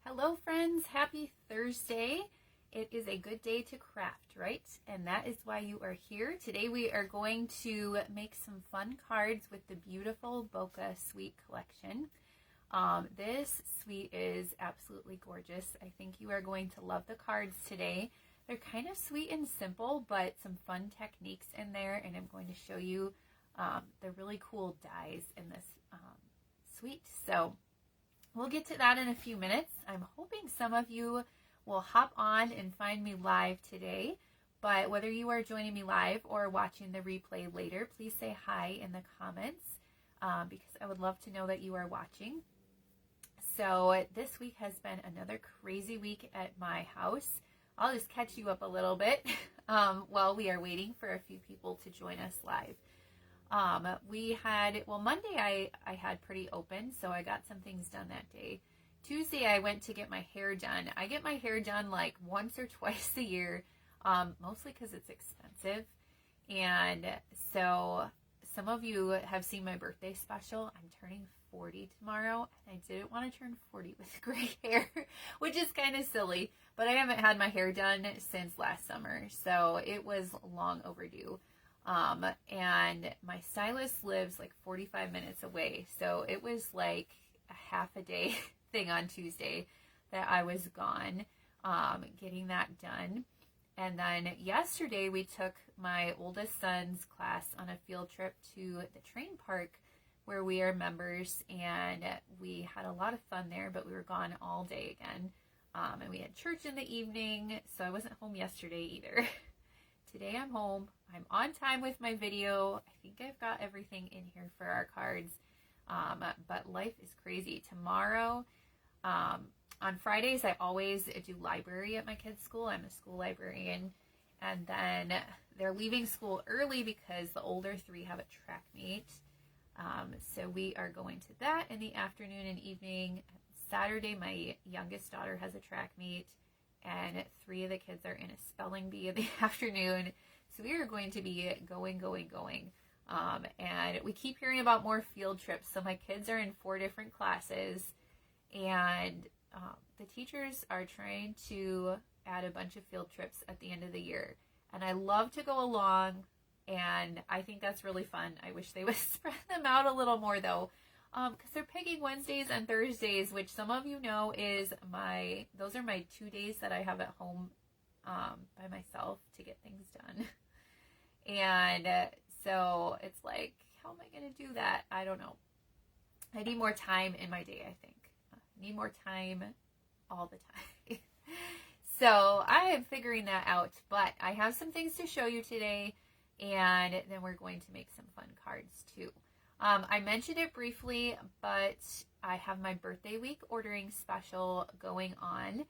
Hello friends, happy Thursday. It is a good day to craft, right? And that is why you are here. Today we are going to make some fun cards with the Beautiful Bokeh Suite Collection. This suite is absolutely gorgeous. I think you are going to love the cards today. They're kind of sweet and simple, but some fun techniques in there, and I'm going to show you the really cool dies in this suite. So we'll get to that in a few minutes. I'm hoping some of you will hop on and find me live today, but whether you are joining me live or watching the replay later, please say hi in the comments because I would love to know that you are watching. So this week has been another crazy week at my house. I'll just catch you up a little bit while we are waiting for a few people to join us live. Monday I had pretty open, so I got some things done that day. Tuesday I went to get my hair done. I get my hair done like once or twice a year, mostly because it's expensive. And so some of you have seen my birthday special. I'm turning 40 tomorrow, and I didn't want to turn 40 with gray hair, which is kind of silly, but I haven't had my hair done since last summer, so it was long overdue. And my stylist lives like 45 minutes away, so it was like a half a day thing on Tuesday that I was gone getting that done. And then yesterday we took my oldest son's class on a field trip to the train park where we are members, and we had a lot of fun there, but we were gone all day again. And we had church in the evening, so I wasn't home yesterday either. Today I'm home. I'm on time with my video. I think I've got everything in here for our cards, but life is crazy. Tomorrow, on Fridays, I always do library at my kids' school. I'm a school librarian, and then they're leaving school early because the older three have a track meet. So we are going to that in the afternoon and evening. Saturday, my youngest daughter has a track meet, and 3 of the kids are in a spelling bee in the afternoon. So we are going to be going. And we keep hearing about more field trips. So my kids are in 4 different classes, and the teachers are trying to add a bunch of field trips at the end of the year. And I love to go along, and I think that's really fun. I wish they would spread them out a little more though, because they're picking Wednesdays and Thursdays, which some of you know is those are my 2 days that I have at home by myself to get things done. And so it's like, how am I going to do that? I don't know. I need more time in my day, I think. I need more time all the time. So I am figuring that out, but I have some things to show you today, and then we're going to make some fun cards too. I mentioned it briefly, but I have my birthday week ordering special going on.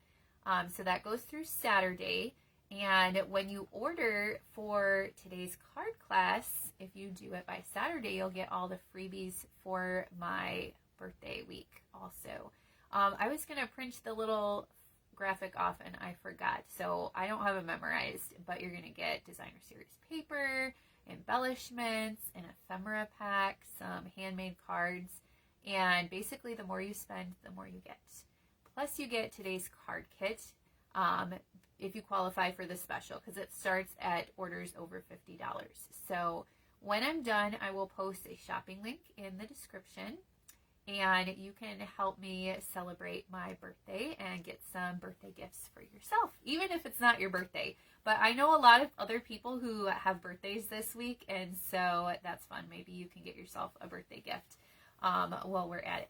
So that goes through Saturday. And when you order for today's card class, if you do it by Saturday, you'll get all the freebies for my birthday week also. I was going to print the little graphic off and I forgot, so I don't have it memorized, but you're going to get designer series paper, embellishments, an ephemera pack, some handmade cards, and basically the more you spend, the more you get. Plus you get today's card kit if you qualify for the special, because it starts at orders over $50. So when I'm done, I will post a shopping link in the description, and you can help me celebrate my birthday and get some birthday gifts for yourself, even if it's not your birthday. But I know a lot of other people who have birthdays this week, and so that's fun. Maybe you can get yourself a birthday gift while we're at it.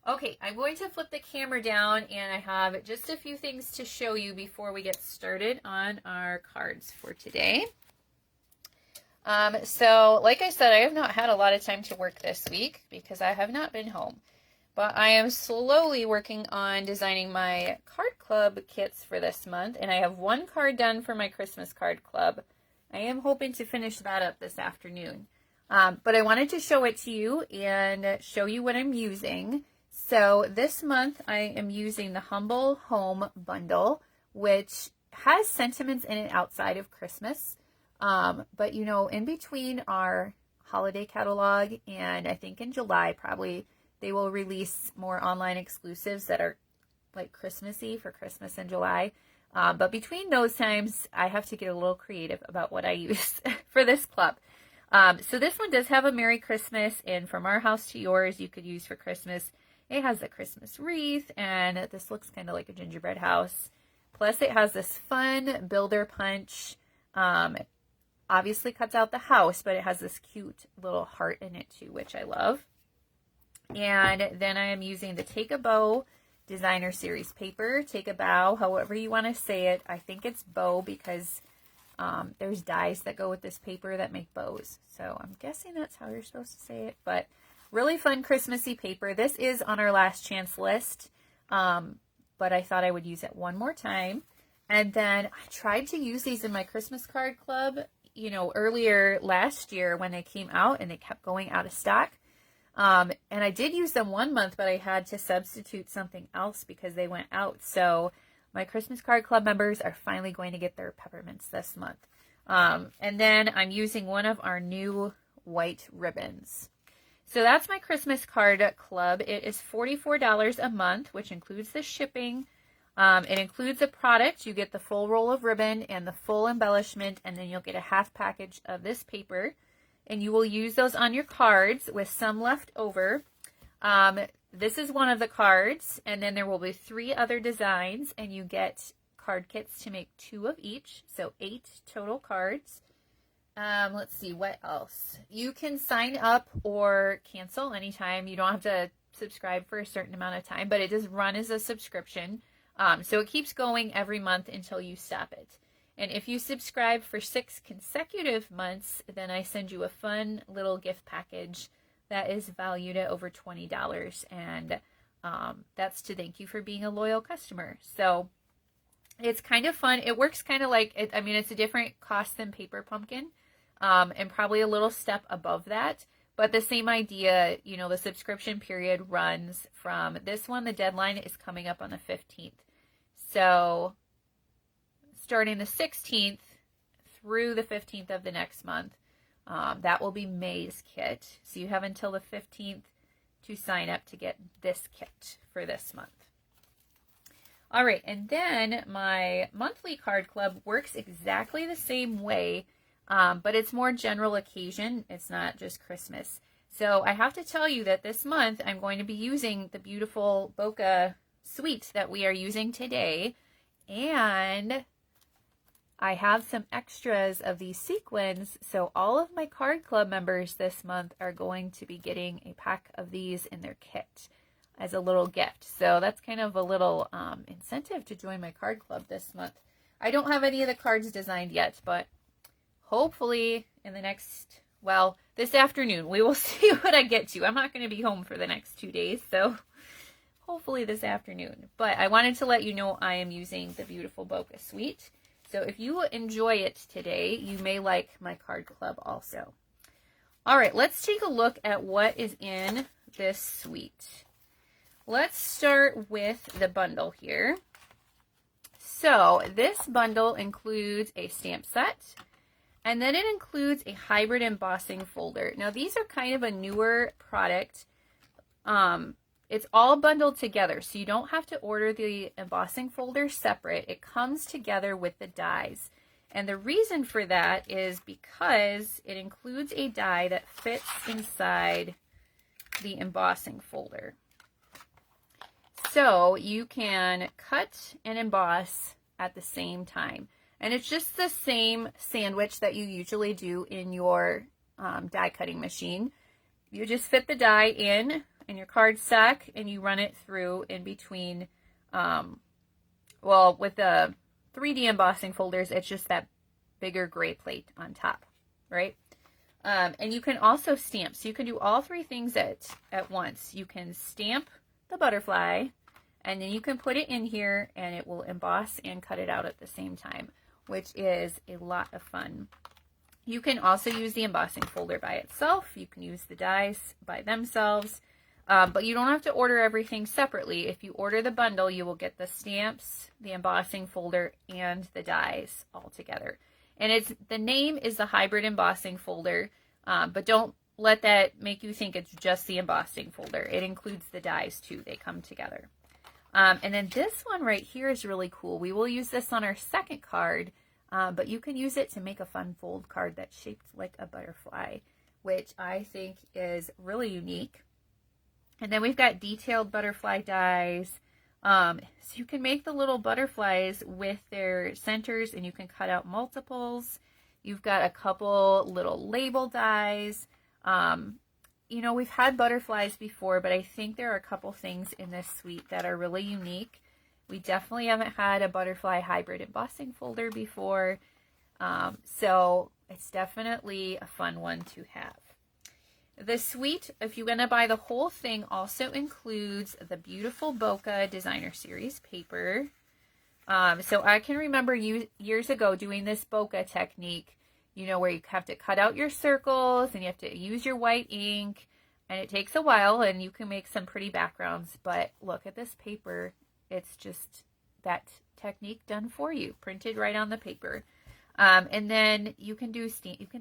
Okay, I'm going to flip the camera down, and I have just a few things to show you before we get started on our cards for today. So like I said, I have not had a lot of time to work this week because I have not been home, but I am slowly working on designing my card club kits for this month, and I have 1 card done for my Christmas card club. I am hoping to finish that up this afternoon, but I wanted to show it to you and show you what I'm using. So this month I am using the Humble Home Bundle, which has sentiments in it outside of Christmas. But you know, in between our holiday catalog and I think in July probably they will release more online exclusives that are like Christmassy for Christmas in July. But between those times, I have to get a little creative about what I use for this club. So this one does have a Merry Christmas, and From Our House to Yours you could use for Christmas. It has the Christmas wreath, and this looks kind of like a gingerbread house. Plus it has this fun builder punch. Obviously cuts out the house, but it has this cute little heart in it too, which I love. And then I am using the Take a Bow Designer Series paper. Take a bow, however you want to say it. I think it's bow because there's dies that go with this paper that make bows. So I'm guessing that's how you're supposed to say it. But really fun Christmassy paper. This is on our last chance list, but I thought I would use it one more time. And then I tried to use these in my Christmas card club, you know, earlier last year when they came out, and they kept going out of stock. And I did use them one month, but I had to substitute something else because they went out. So my Christmas card club members are finally going to get their peppermints this month. And then I'm using one of our new white ribbons. So that's my Christmas card club. It is $44 a month, which includes the shipping. It includes a product. You get the full roll of ribbon and the full embellishment, and then you'll get a half package of this paper. And you will use those on your cards with some left over. This is one of the cards, and then there will be 3 other designs, and you get card kits to make 2 of each, so 8 total cards. Let's see, what else? You can sign up or cancel anytime. You don't have to subscribe for a certain amount of time, but it does run as a subscription. So it keeps going every month until you stop it. And if you subscribe for 6 consecutive months, then I send you a fun little gift package that is valued at over $20. And that's to thank you for being a loyal customer. So it's kind of fun. It works kind of like, it's a different cost than Paper Pumpkin, and probably a little step above that. But the same idea, you know, the subscription period runs from this one. The deadline is coming up on the 15th. So starting the 16th through the 15th of the next month, that will be May's kit. So you have until the 15th to sign up to get this kit for this month. All right, and then my monthly card club works exactly the same way, but it's more general occasion. It's not just Christmas. So I have to tell you that this month I'm going to be using the Beautiful Bokeh Suite that we are using today, and I have some extras of these sequins, so all of my card club members this month are going to be getting a pack of these in their kit as a little gift. So that's kind of a little incentive to join my card club this month. I don't have any of the cards designed yet, but hopefully in the next, well, this afternoon, we will see what I get to. I'm not going to be home for the next 2 days, so hopefully this afternoon. But I wanted to let you know I am using the Beautiful Bokeh Suite. So if you enjoy it today, you may like my card club also. All right, let's take a look at what is in this suite. Let's start with the bundle here. So this bundle includes a stamp set, and then it includes a hybrid embossing folder. Now these are kind of a newer product. It's all bundled together, so you don't have to order the embossing folder separate. It comes together with the dies. And the reason for that is because it includes a die that fits inside the embossing folder. So you can cut and emboss at the same time. And it's just the same sandwich that you usually do in your die cutting machine. You just fit the die in your card stack, and you run it through in between, well, with the 3D embossing folders, it's just that bigger gray plate on top, right? And you can also stamp. So you can do all 3 things at once. You can stamp the butterfly, and then you can put it in here, and it will emboss and cut it out at the same time, which is a lot of fun. You can also use the embossing folder by itself. You can use the dies by themselves. But you don't have to order everything separately. If you order the bundle, you will get the stamps, the embossing folder, and the dies all together. And the name is the hybrid embossing folder, but don't let that make you think it's just the embossing folder. It includes the dies too. They come together. And then this one right here is really cool. We will use this on our second card, but you can use it to make a fun fold card that's shaped like a butterfly, which I think is really unique. And then we've got detailed butterfly dies. So you can make the little butterflies with their centers, and you can cut out multiples. You've got a couple little label dies. You know, we've had butterflies before, but I think there are a couple things in this suite that are really unique. We definitely haven't had a butterfly hybrid embossing folder before. So it's definitely a fun one to have. The suite, if you're going to buy the whole thing, also includes the Beautiful Bokeh Designer Series paper. So I can remember years ago doing this bokeh technique, you know, where you have to cut out your circles and you have to use your white ink, and it takes a while, and you can make some pretty backgrounds. But look at this paper. It's just that technique done for you, printed right on the paper. And then you can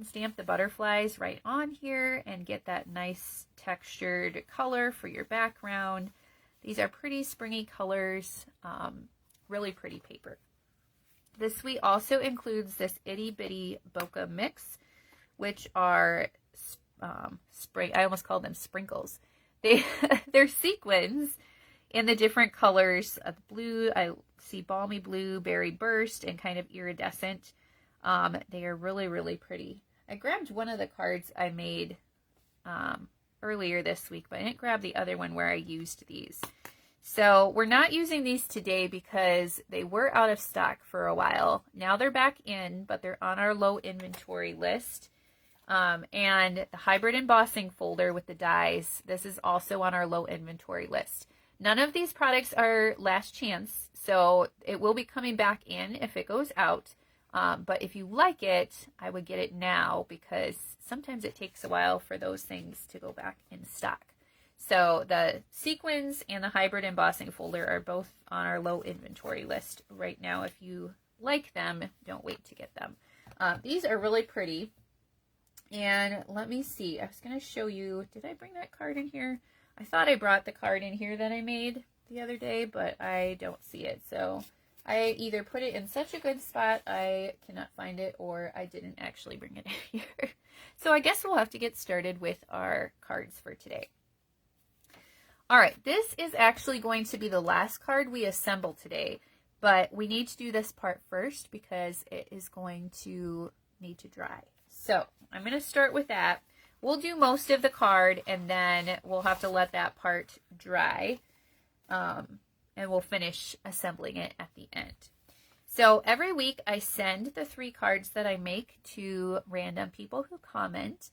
stamp the butterflies right on here and get that nice textured color for your background. These are pretty springy colors, really pretty paper. This suite also includes this itty bitty bokeh mix, which are I almost called them sprinkles. They're sequins in the different colors of blue. I see balmy blue, berry burst, and kind of iridescent. They are really, really pretty. I grabbed one of the cards I made earlier this week, but I didn't grab the other one where I used these. So we're not using these today because they were out of stock for a while. Now they're back in, but they're on our low inventory list. And the hybrid embossing folder with the dies, this is also on our low inventory list. None of these products are last chance, so it will be coming back in if it goes out. But if you like it, I would get it now because sometimes it takes a while for those things to go back in stock. So the sequins and the hybrid embossing folder are both on our low inventory list right now. If you like them, don't wait to get them. These are really pretty. And let me see. I was going to show you. Did I bring that card in here? I thought I brought the card in here that I made the other day, but I don't see it. So I either put it in such a good spot I cannot find it, or I didn't actually bring it in here. So I guess we'll have to get started with our cards for today. All right, this is actually going to be the last card we assemble today, but we need to do this part first because it is going to need to dry. So I'm going to start with that. We'll do most of the card, and then we'll have to let that part dry, and we'll finish assembling it at the end. So every week I send the 3 cards that I make to random people who comment.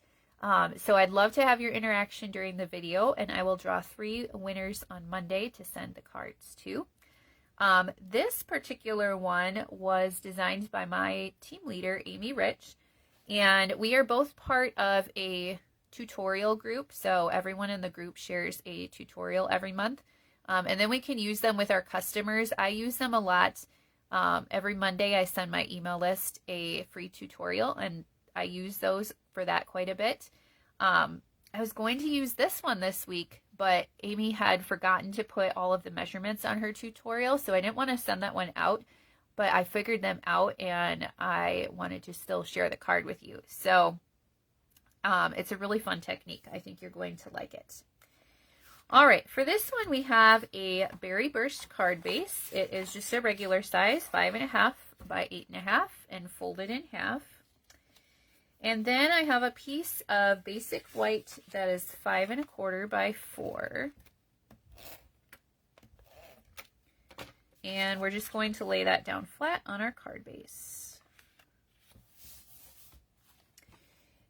So I'd love to have your interaction during the video, and I will draw 3 winners on Monday to send the cards to. This particular one was designed by my team leader, Amy Rich, and we are both part of a tutorial group. So everyone in the group shares a tutorial every month, and then we can use them with our customers. I use them a lot. Every Monday I send my email list a free tutorial, and I use those for that quite a bit. I was going to use this one this week, but Amy had forgotten to put all of the measurements on her tutorial, so I didn't want to send that one out, but I figured them out and I wanted to still share the card with you. So it's a really fun technique. I think you're going to like it. All right, for this one we have a Berry Burst card base. It is just a regular size, 5.5 by 8.5, and folded in half. And then I have a piece of basic white that is 5.25 by 4. And we're just going to lay that down flat on our card base.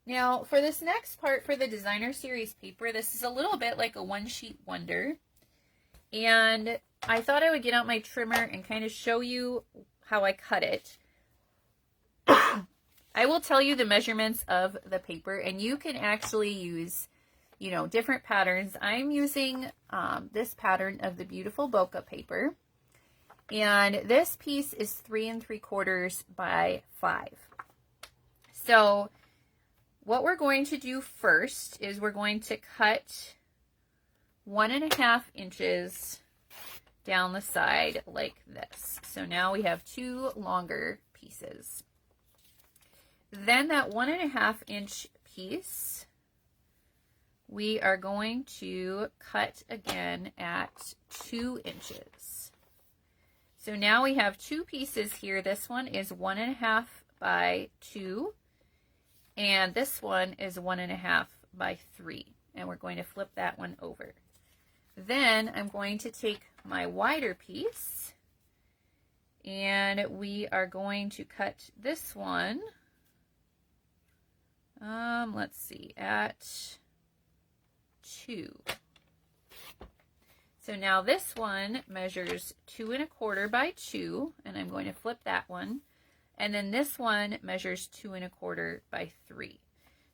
Now, for this next part for the Designer Series paper, this is a little bit like a one-sheet wonder. And I thought I would get out my trimmer and kind of show you how I cut it. I will tell you the measurements of the paper, and you can actually use, you know, different patterns. I'm using this pattern of the Beautiful Bokeh paper, and this piece is 3 3/4 by 5. So what we're going to do first is we're going to cut 1.5 inches down the side like this. So now we have 2 longer pieces. Then that 1.5 inch piece, we are going to cut again at 2 inches. So now we have 2 pieces here. This one is 1.5 by 2, and this one is 1.5 by 3. And we're going to flip that one over. Then I'm going to take my wider piece, and we are going to cut this one, let's see, at 2. So now this one measures 2.25 by 2, and I'm going to flip that one. And then this one measures 2.25 by 3.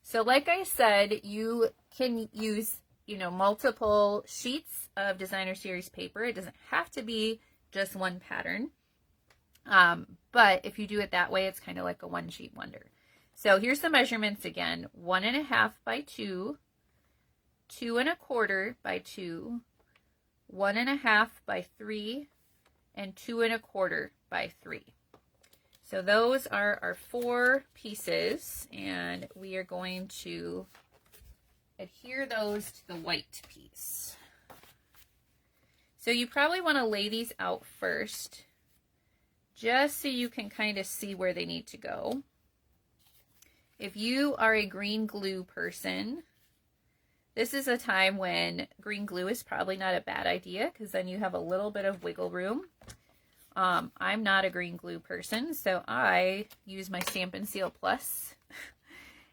So like I said, you can use, you know, multiple sheets of designer series paper. It doesn't have to be just one pattern. But if you do it that way, it's kind of like a one sheet wonder. So here's the measurements again: 1.5 by 2, 2.25 by 2, 1.5 by 3, and 2.25 by 3. So those are our 4 pieces, and we are going to adhere those to the white piece. So you probably want to lay these out first, just so you can kind of see where they need to go. If you are a green glue person, this is a time when green glue is probably not a bad idea, because then you have a little bit of wiggle room. I'm not a green glue person, so I use my Stampin' Seal Plus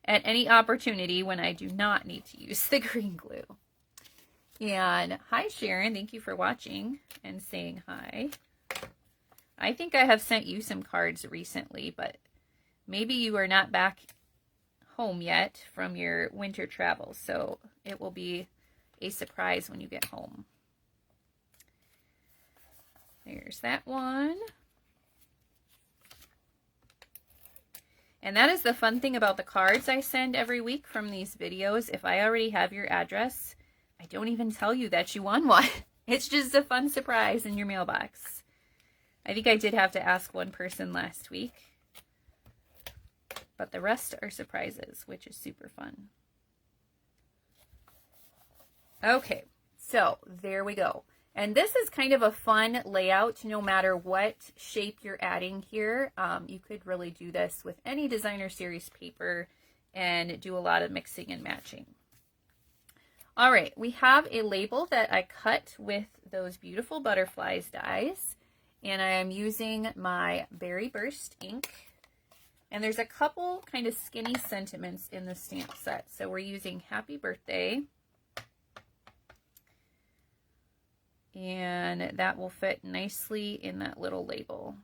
at any opportunity when I do not need to use the green glue. And hi Sharon, thank you for watching and saying hi. I think I have sent you some cards recently, but maybe you are not back home yet from your winter travels, so it will be a surprise when you get home. There's that one. And that is the fun thing about the cards I send every week from these videos. If I already have your address, I don't even tell you that you won one. It's just a fun surprise in your mailbox. I think I did have to ask one person last week, but the rest are surprises, which is super fun. Okay, so there we go. And this is kind of a fun layout, no matter what shape you're adding here. You could really do this with any designer series paper and do a lot of mixing and matching. All right, we have a label that I cut with those Beautiful Butterflies dies, and I am using my Berry Burst ink. And there's a couple kind of skinny sentiments in the stamp set. So we're using Happy Birthday. And that will fit nicely in that little label.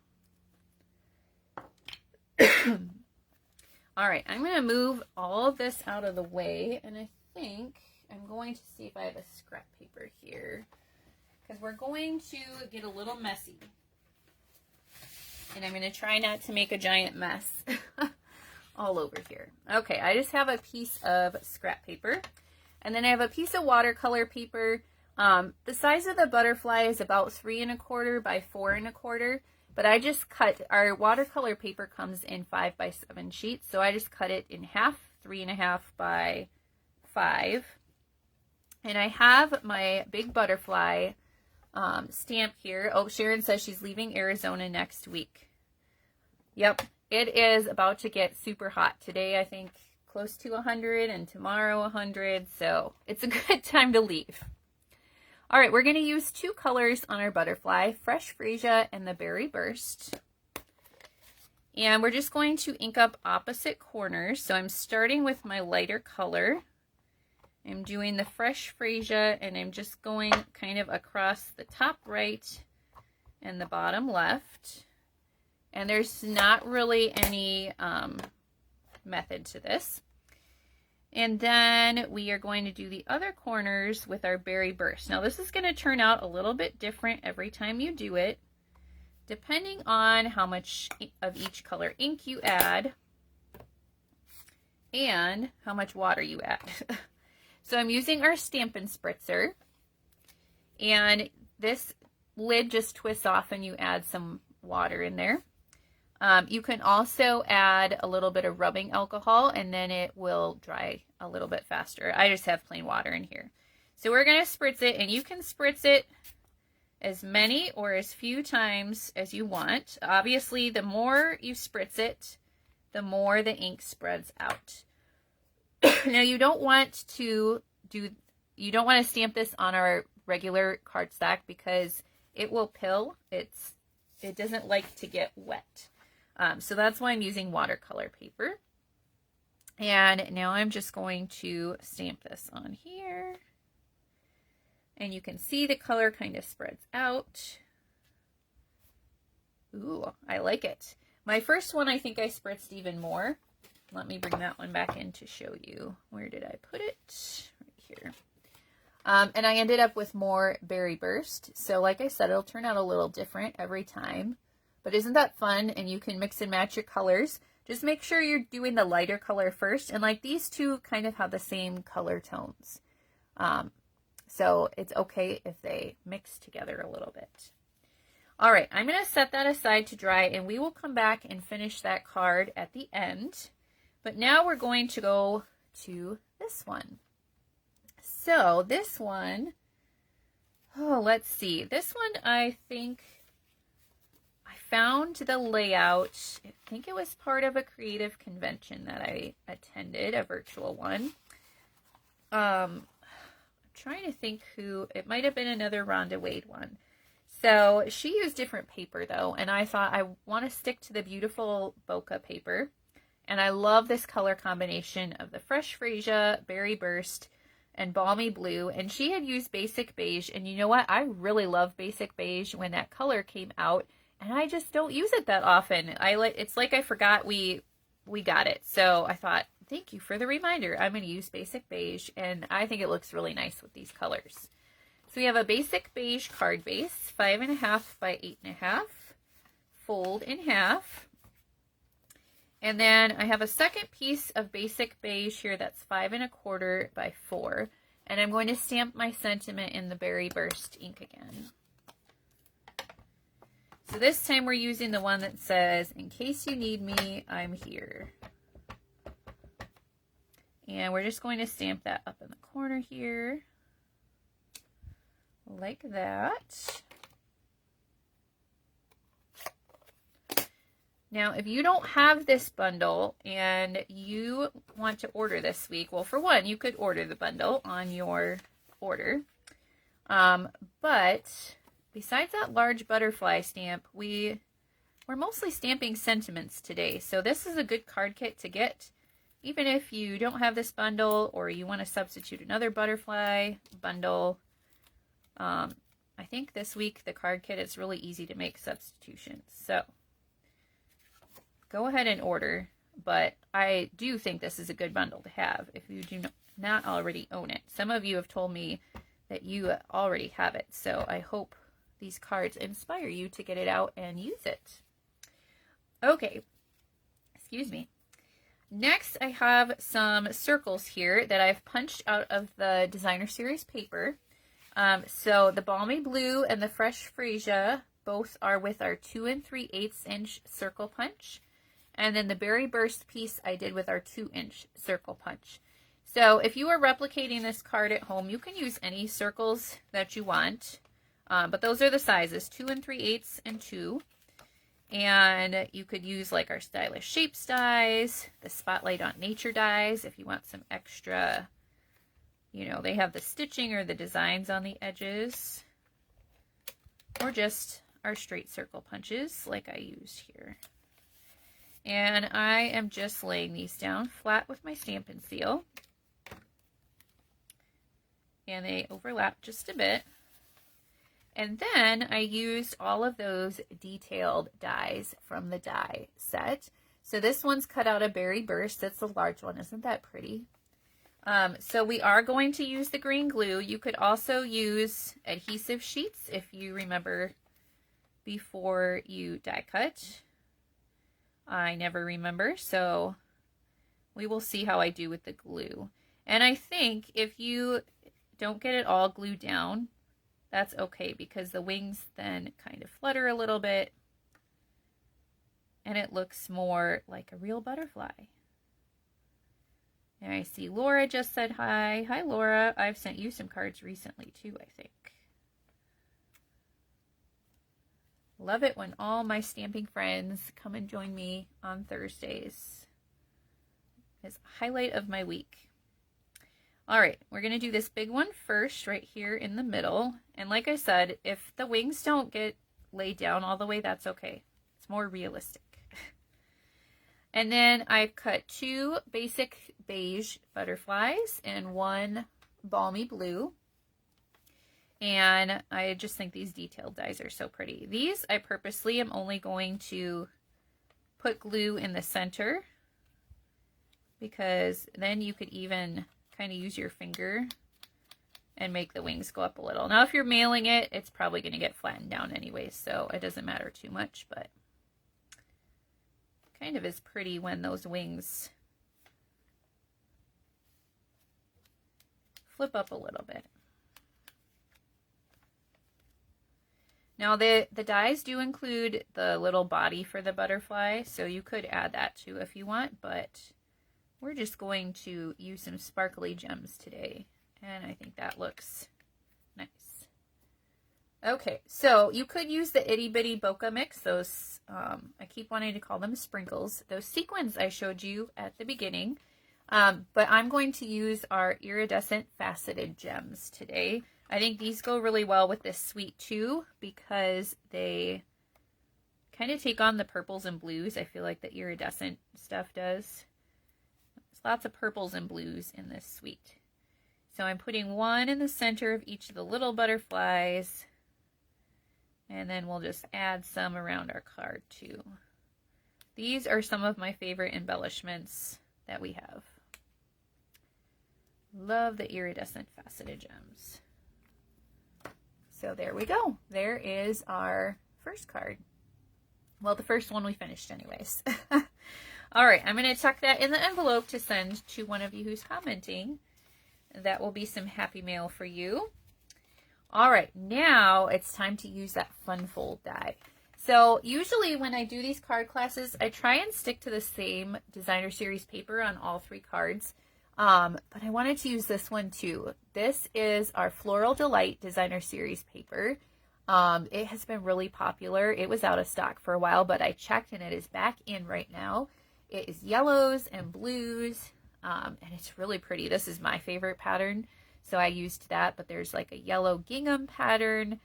All right, I'm going to move all of this out of the way, and I think I'm going to see if I have a scrap paper here, because we're going to get a little messy. And I'm going to try not to make a giant mess all over here. Okay, I just have a piece of scrap paper, and then I have a piece of watercolor paper. The size of the butterfly is about 3.25 by 4.25, but I just cut, our watercolor paper comes in 5 by 7 sheets, so I just cut it in half, 3.5 by 5. And I have my big butterfly stamp here. Oh, Sharon says she's leaving Arizona next week. Yep, it is about to get super hot. Today, I think close to 100, and tomorrow 100, so it's a good time to leave. All right, we're going to use 2 colors on our butterfly, Fresh Freesia and the Berry Burst. And we're just going to ink up opposite corners. So I'm starting with my lighter color. I'm doing the Fresh Freesia, and I'm just going kind of across the top right and the bottom left. And there's not really any method to this. And then we are going to do the other corners with our Berry Burst. Now this is going to turn out a little bit different every time you do it, depending on how much of each color ink you add and how much water you add. So I'm using our Stampin Spritzer, and this lid just twists off and you add some water in there. You can also add a little bit of rubbing alcohol and then it will dry a little bit faster. I just have plain water in here. So we're going to spritz it, and you can spritz it as many or as few times as you want. Obviously, the more you spritz it, the more the ink spreads out. Now, you don't want to stamp this on our regular cardstock because it will pill. It doesn't like to get wet. So that's why I'm using watercolor paper. And now I'm just going to stamp this on here. And you can see the color kind of spreads out. Ooh, I like it. My first one, I think I spritzed even more. Let me bring that one back in to show you. Where did I put it? Right here. And I ended up with more Berry Burst. So like I said, it'll turn out a little different every time. But isn't that fun? And you can mix and match your colors. Just make sure you're doing the lighter color first. And like these two kind of have the same color tones. So it's okay if they mix together a little bit. All right, I'm going to set that aside to dry, and we will come back and finish that card at the end. But now we're going to go to this one. So this one, let's see. This one, I think I found the layout. I think it was part of a creative convention that I attended, a virtual one. Trying to think who, it might have been another Rhonda Wade one. So she used different paper though, and I thought I want to stick to the Beautiful Bokeh paper. And I love this color combination of the Fresh Freesia, Berry Burst, and Balmy Blue. And she had used Basic Beige, and you know what? I really love Basic Beige when that color came out, and I just don't use it that often. It's like I forgot we got it. So I thought, thank you for the reminder. I'm going to use Basic Beige, and I think it looks really nice with these colors. So we have a Basic Beige card base, 5.5 by 8.5, fold in half. And then I have a second piece of Basic Beige here that's 5.25 by 4. And I'm going to stamp my sentiment in the Berry Burst ink again. So this time we're using the one that says, "In case you need me, I'm here." And we're just going to stamp that up in the corner here, like that. Now, if you don't have this bundle and you want to order this week, well, for one, you could order the bundle on your order. But besides that large butterfly stamp, we're mostly stamping sentiments today. So this is a good card kit to get. Even if you don't have this bundle or you want to substitute another butterfly bundle, I think this week the card kit is really easy to make substitutions. So go ahead and order, but I do think this is a good bundle to have if you do not already own it. Some of you have told me that you already have it, so I hope these cards inspire you to get it out and use it. Okay, excuse me. Next, I have some circles here that I've punched out of the Designer Series paper. So the Balmy Blue and the Fresh Freesia both are with our 2 3/8 inch circle punch. And then the Berry Burst piece I did with our 2-inch circle punch. So if you are replicating this card at home, you can use any circles that you want. But those are the sizes, 2 3/8 and 2. And you could use like our Stylish Shapes dies, the Spotlight on Nature dies if you want some extra, you know, they have the stitching or the designs on the edges. Or just our straight circle punches like I used here. And I am just laying these down flat with my Stampin' Seal. And they overlap just a bit. And then I used all of those detailed dies from the die set. So this one's cut out a Berry Burst. That's the large one. Isn't that pretty? So we are going to use the green glue. You could also use adhesive sheets if you remember before you die cut. I never remember, so we will see how I do with the glue. And I think if you don't get it all glued down, that's okay because the wings then kind of flutter a little bit and it looks more like a real butterfly. And I see Laura just said hi. Hi, Laura. I've sent you some cards recently too, I think. Love it when all my stamping friends come and join me on Thursdays. It's a highlight of my week. All right, we're going to do this big one first right here in the middle. And like I said, if the wings don't get laid down all the way, that's okay. It's more realistic. And then I've cut 2 basic beige butterflies and 1 balmy blue. And I just think these detailed dies are so pretty. These I purposely am only going to put glue in the center because then you could even kind of use your finger and make the wings go up a little. Now if you're mailing it, it's probably going to get flattened down anyway, so it doesn't matter too much, but kind of is pretty when those wings flip up a little bit. Now the dies do include the little body for the butterfly, so you could add that too if you want, but we're just going to use some sparkly gems today, and I think that looks nice. Okay, so you could use the itty bitty bokeh mix, those, I keep wanting to call them sprinkles, those sequins I showed you at the beginning, but I'm going to use our iridescent faceted gems today. I think these go really well with this suite too, because they kind of take on the purples and blues. I feel like the iridescent stuff does. There's lots of purples and blues in this suite. So I'm putting 1 in the center of each of the little butterflies. And then we'll just add some around our card too. These are some of my favorite embellishments that we have. Love the iridescent faceted gems. So there we go. There is our first card. Well, the first one we finished anyways. All right, I'm going to tuck that in the envelope to send to one of you who's commenting. That will be some happy mail for you. All right, now it's time to use that fun fold die. So usually when I do these card classes, I try and stick to the same designer series paper on all 3 cards. But I wanted to use this one too. This is our Floral Delight designer series paper. It has been really popular. It was out of stock for a while, but I checked and it is back in right now. It is yellows and blues, and it's really pretty. This is my favorite pattern. So I used that, but there's like a yellow gingham pattern.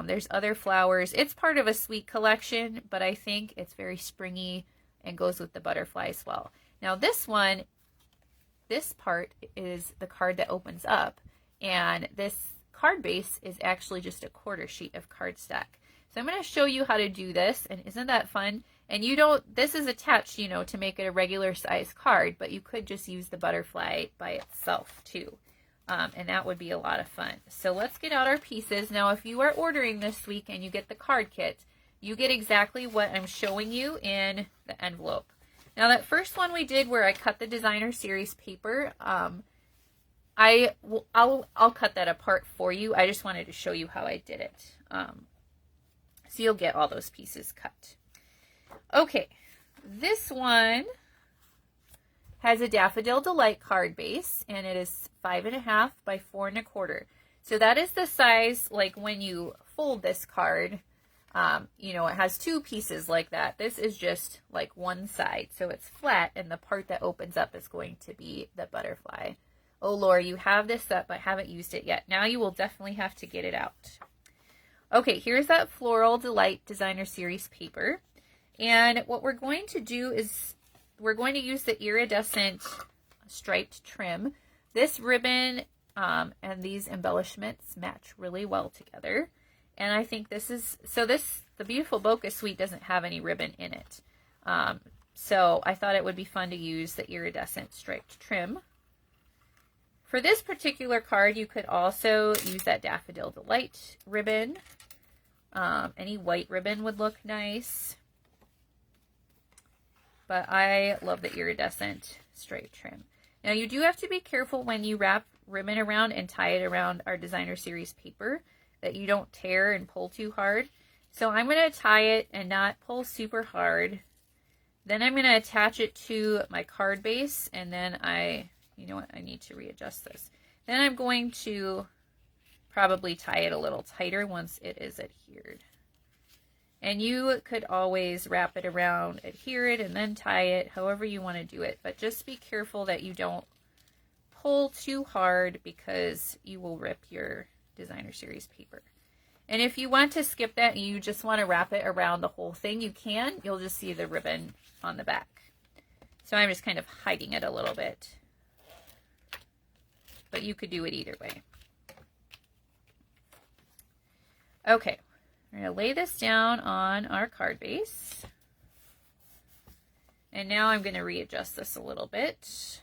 There's other flowers. It's part of a suite collection, but I think it's very springy and goes with the butterflies well. Now this one, this part is the card that opens up, and this card base is actually just a quarter sheet of cardstock. So I'm going to show you how to do this, and isn't that fun? And you don't, this is attached, you know, to make it a regular size card, but you could just use the butterfly by itself too. And that would be a lot of fun. So let's get out our pieces. Now, if you are ordering this week and you get the card kit, you get exactly what I'm showing you in the envelope. Now, that first one we did where I cut the designer series paper, I'll cut that apart for you. I just wanted to show you how I did it. So you'll get all those pieces cut. Okay, this one has a Daffodil Delight card base, and it is 5.5 by 4 1/4. So that is the size, like when you fold this card, you know, it has 2 pieces like that. This is just like one side, so it's flat, and the part that opens up is going to be the butterfly. Oh, Laura, you have this up, but haven't used it yet. Now you will definitely have to get it out. Okay, here's that Floral Delight Designer Series paper. And what we're going to do is we're going to use the Iridescent striped trim. This ribbon and these embellishments match really well together. And I think this is, so this, the Beautiful Bokeh Suite doesn't have any ribbon in it. So I thought it would be fun to use the Iridescent striped trim. For this particular card, you could also use that Daffodil Delight ribbon. Any white ribbon would look nice. But I love the Iridescent striped trim. Now you do have to be careful when you wrap ribbon around and tie it around our designer series paper, that you don't tear and pull too hard. So I'm going to tie it and not pull super hard. Then I'm going to attach it to my card base, and then you know what, I need to readjust this. Then I'm going to probably tie it a little tighter once it is adhered. And you could always wrap it around, adhere it, and then tie it, however you want to do it. But just be careful that you don't pull too hard, because you will rip your designer series paper. And if you want to skip that and you just want to wrap it around the whole thing, you can. You'll just see the ribbon on the back. So I'm just kind of hiding it a little bit. But you could do it either way. Okay, we're going to lay this down on our card base. And now I'm going to readjust this a little bit,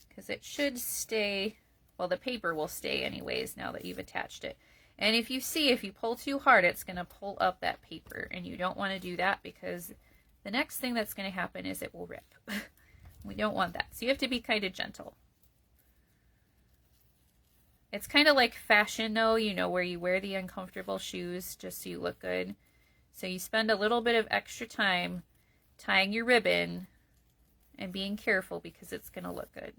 because it should stay, well, the paper will stay anyways now that you've attached it. And if you pull too hard, it's going to pull up that paper, and you don't want to do that, because the next thing that's going to happen is it will rip. We don't want that. So you have to be kind of gentle. It's kind of like fashion though, you know, where you wear the uncomfortable shoes just so you look good. So you spend a little bit of extra time tying your ribbon and being careful, because it's going to look good.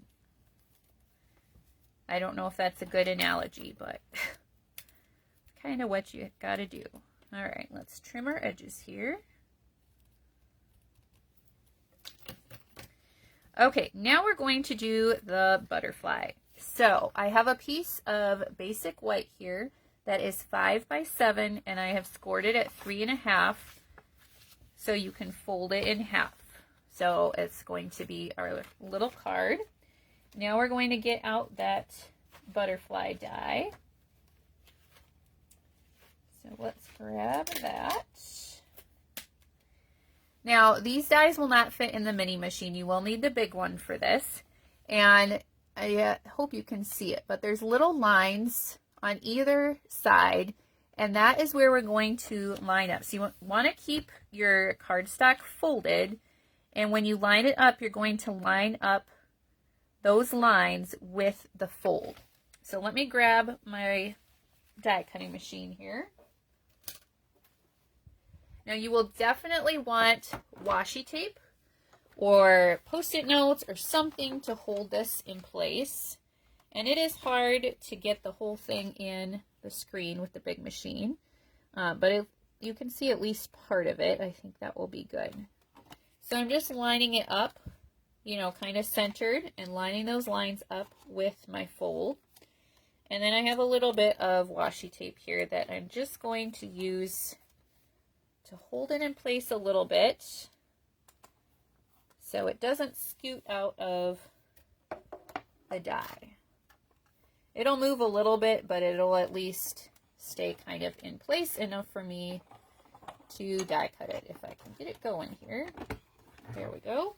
I don't know if that's a good analogy, but kind of what you got to do. All right, let's trim our edges here. Okay, now we're going to do the butterfly. So I have a piece of basic white here that is 5 by 7, and I have scored it at 3.5, so you can fold it in half. So it's going to be our little card. Now we're going to get out that butterfly die. So let's grab that. Now, these dies will not fit in the mini machine. You will need the big one for this. And I hope you can see it, but there's little lines on either side, and that is where we're going to line up. So you want to keep your cardstock folded, and when you line it up, you're going to line up those lines with the fold. So let me grab my die cutting machine here. Now you will definitely want washi tape or Post-it notes or something to hold this in place. And it is hard to get the whole thing in the screen with the big machine. But if you can see at least part of it, I think that will be good. So I'm just lining it up, you know, kind of centered, and lining those lines up with my fold. And then I have a little bit of washi tape here that I'm just going to use to hold it in place a little bit so it doesn't scoot out of the die. It'll move a little bit, but it'll at least stay kind of in place enough for me to die cut it. If I can get it going here. There we go.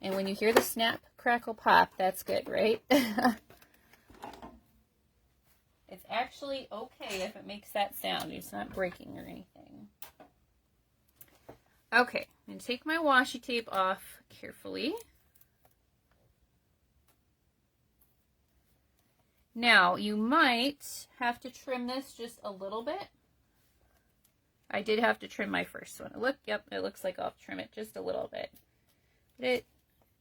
And when you hear the snap, crackle, pop, that's good, right? It's actually okay if it makes that sound. It's not breaking or anything. Okay, I'm going to take my washi tape off carefully. Now, you might have to trim this just a little bit. I did have to trim my first one. Yep, it looks like I'll trim it just a little bit. But it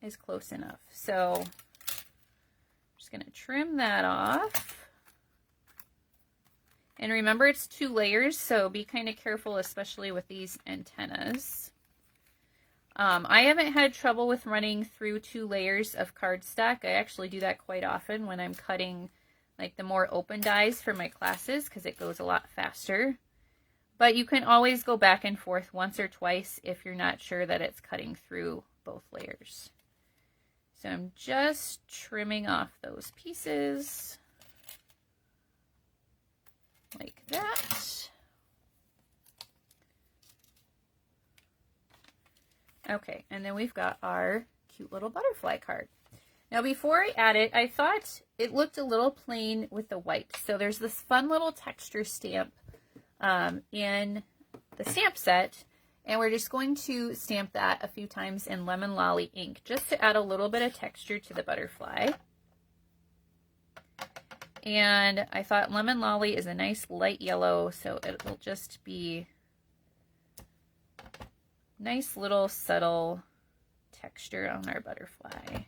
is close enough. So, I'm just going to trim that off. And remember, it's 2 layers, so be kind of careful, especially with these antennas. I haven't had trouble with running through 2 layers of cardstock. I actually do that quite often when I'm cutting like the more open dies for my classes, because it goes a lot faster. But you can always go back and forth once or twice if you're not sure that it's cutting through both layers. So I'm just trimming off those pieces. Like that. Okay, and then we've got our cute little butterfly card. Now before I add it, I thought it looked a little plain with the white. So there's this fun little texture stamp in the stamp set, And we're just going to stamp that a few times in Lemon Lolly ink just to add a little bit of texture to the butterfly. And I thought Lemon Lolly is a nice light yellow, so it will just be nice little subtle texture on our butterfly.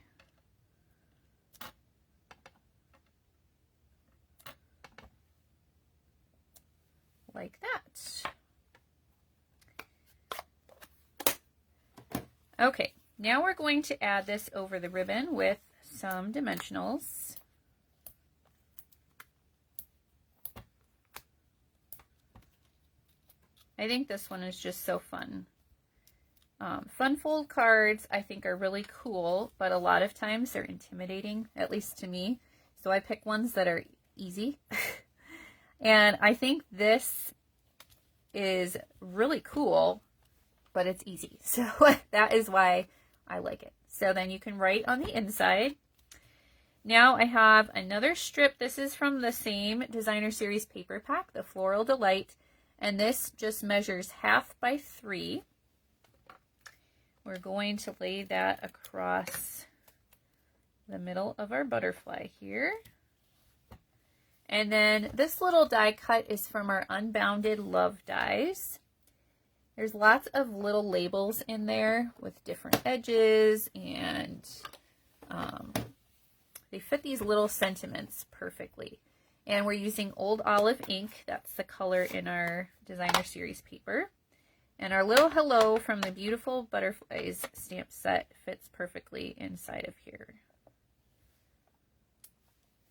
Like that. Okay, now we're going to add this over the ribbon with some dimensionals. I think this one is just so fun. Fun fold cards I think are really cool, but a lot of times they're intimidating, at least to me. So I pick ones that are easy. And I think this is really cool, but it's easy. So that is why I like it. So then you can write on the inside. Now I have another strip. This is from the same Designer Series paper pack, the Floral Delight. And this just measures 1/2 by 3. We're going to lay that across the middle of our butterfly here. And then this little die cut is from our Unbounded Love dies. There's lots of little labels in there with different edges, and they fit these little sentiments perfectly. And we're using Old Olive ink. That's the color in our Designer Series paper. And our little hello from the Beautiful Butterflies stamp set fits perfectly inside of here.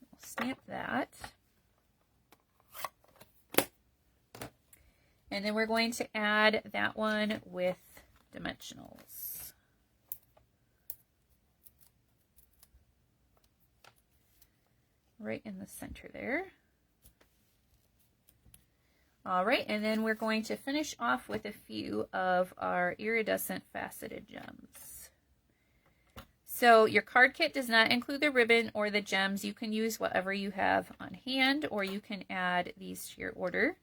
We'll stamp that. And then we're going to add that one with dimensionals. Right in the center there. All right, and then we're going to finish off with a few of our iridescent faceted gems. So your card kit does not include the ribbon or the gems. You can use whatever you have on hand, or you can add these to your order.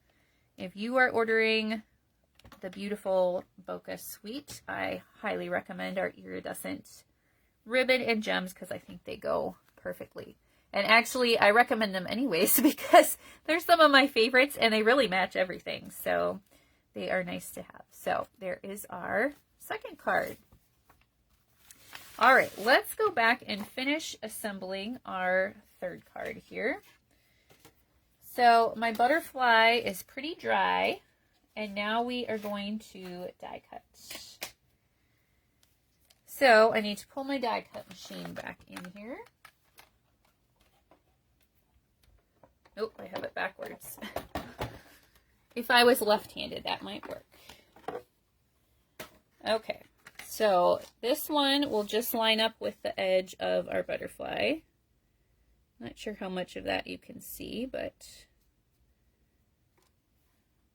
If you are ordering the Beautiful Bokeh Suite, I highly recommend our iridescent ribbon and gems because I think they go perfectly. And actually, I recommend them anyways because they're some of my favorites and they really match everything. So they are nice to have. So there is our second card. All right, let's go back and finish assembling our third card here. So my butterfly is pretty dry, and now we are going to die cut. So I need to pull my die cut machine back in here. Nope, I have it backwards. If I was left-handed, that might work. Okay, so this one will just line up with the edge of our butterfly. Not sure how much of that you can see, but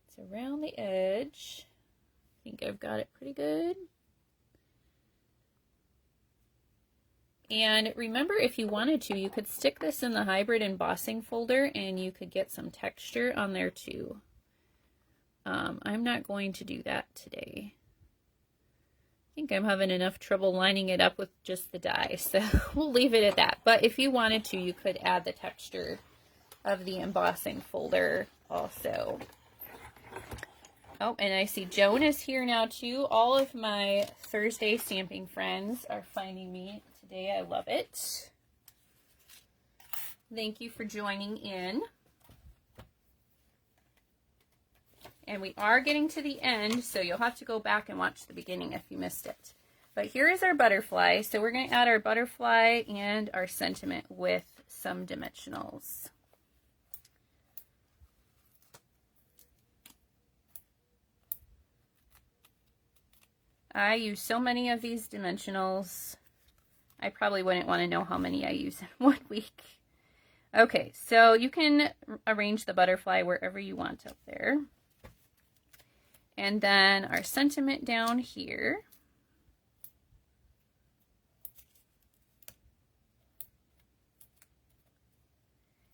it's around the edge. I think I've got it pretty good. And remember, if you wanted to, you could stick this in the hybrid embossing folder and you could get some texture on there too. I'm not going to do that today. I think I'm having enough trouble lining it up with just the die, so we'll leave it at that. But if you wanted to, you could add the texture of the embossing folder also. Oh, and I see Joan is here now too. All of my Thursday stamping friends are finding me today. I love it. Thank you for joining in. And we are getting to the end, so you'll have to go back and watch the beginning if you missed it. But here is our butterfly. So we're going to add our butterfly and our sentiment with some dimensionals. I use so many of these dimensionals. I probably wouldn't want to know how many I use in 1 week. Okay, so you can arrange the butterfly wherever you want up there. And then our sentiment down here.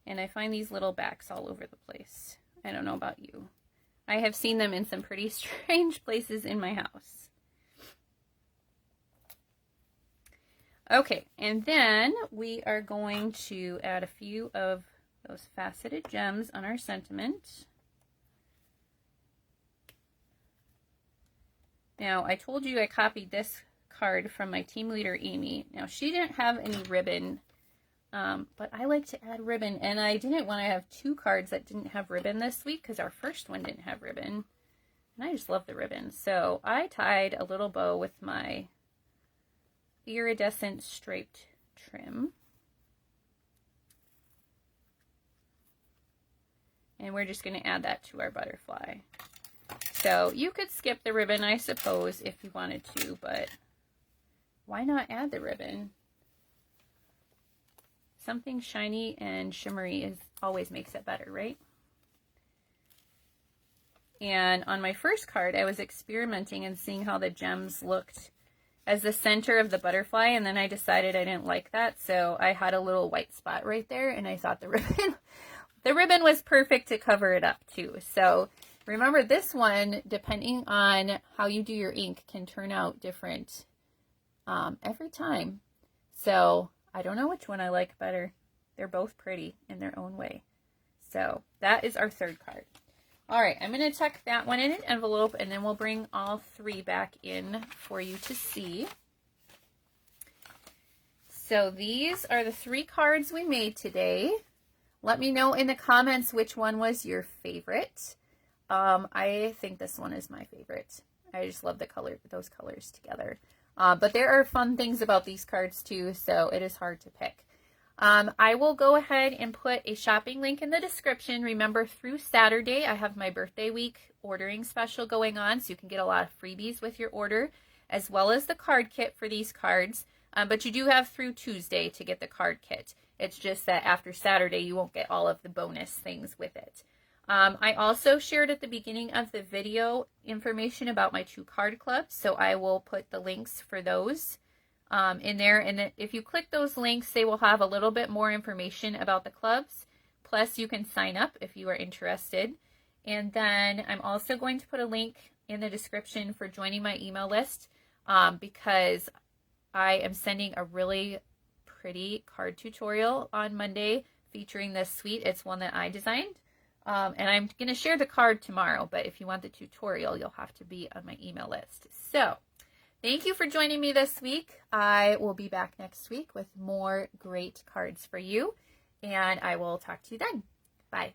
And I find these little backs all over the place. I don't know about you. I have seen them in some pretty strange places in my house. Okay, and then we are going to add a few of those faceted gems on our sentiment. Now, I told you I copied this card from my team leader, Amy. Now, she didn't have any ribbon, but I like to add ribbon, and I didn't want to have two cards that didn't have ribbon this week because our first one didn't have ribbon, and I just love the ribbon. So I tied a little bow with my iridescent striped trim. And we're just going to add that to our butterfly. So you could skip the ribbon, I suppose, if you wanted to, but why not add the ribbon? Something shiny and shimmery always makes it better, right? And on my first card, I was experimenting and seeing how the gems looked as the center of the butterfly, and then I decided I didn't like that, so I had a little white spot right there, and I thought the ribbon was perfect to cover it up too. So remember, this one, depending on how you do your ink, can turn out different every time. So I don't know which one I like better. They're both pretty in their own way. So that is our third card. All right, I'm going to tuck that one in an envelope, and then we'll bring all three back in for you to see. So these are the three cards we made today. Let me know in the comments which one was your favorite. I think this one is my favorite. I just love those colors together. But there are fun things about these cards too, so it is hard to pick. I will go ahead and put a shopping link in the description. Remember, through Saturday, I have my birthday week ordering special going on, so you can get a lot of freebies with your order, as well as the card kit for these cards. But you do have through Tuesday to get the card kit. It's just that after Saturday, you won't get all of the bonus things with it. I also shared at the beginning of the video information about my 2 card clubs, so I will put the links for those in there. And if you click those links, they will have a little bit more information about the clubs. Plus, you can sign up if you are interested. And then I'm also going to put a link in the description for joining my email list because I am sending a really pretty card tutorial on Monday featuring this suite. It's one that I designed. And I'm going to share the card tomorrow, but if you want the tutorial, you'll have to be on my email list. So thank you for joining me this week. I will be back next week with more great cards for you, and I will talk to you then. Bye.